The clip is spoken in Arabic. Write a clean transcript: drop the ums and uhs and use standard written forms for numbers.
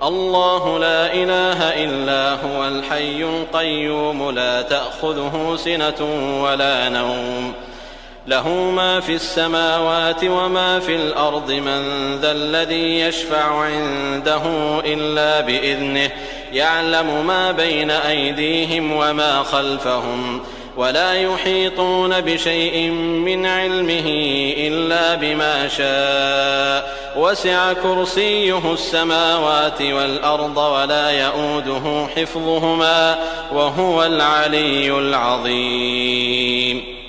الله لا إله إلا هو الحي القيوم لا تأخذه سنة ولا نوم له ما في السماوات وما في الأرض من ذا الذي يشفع عنده إلا بإذنه يعلم ما بين أيديهم وما خلفهم ولا يحيطون بشيء من علمه إلا بما شاء وسع كرسيه السماوات والأرض ولا يئوده حفظهما وهو العلي العظيم.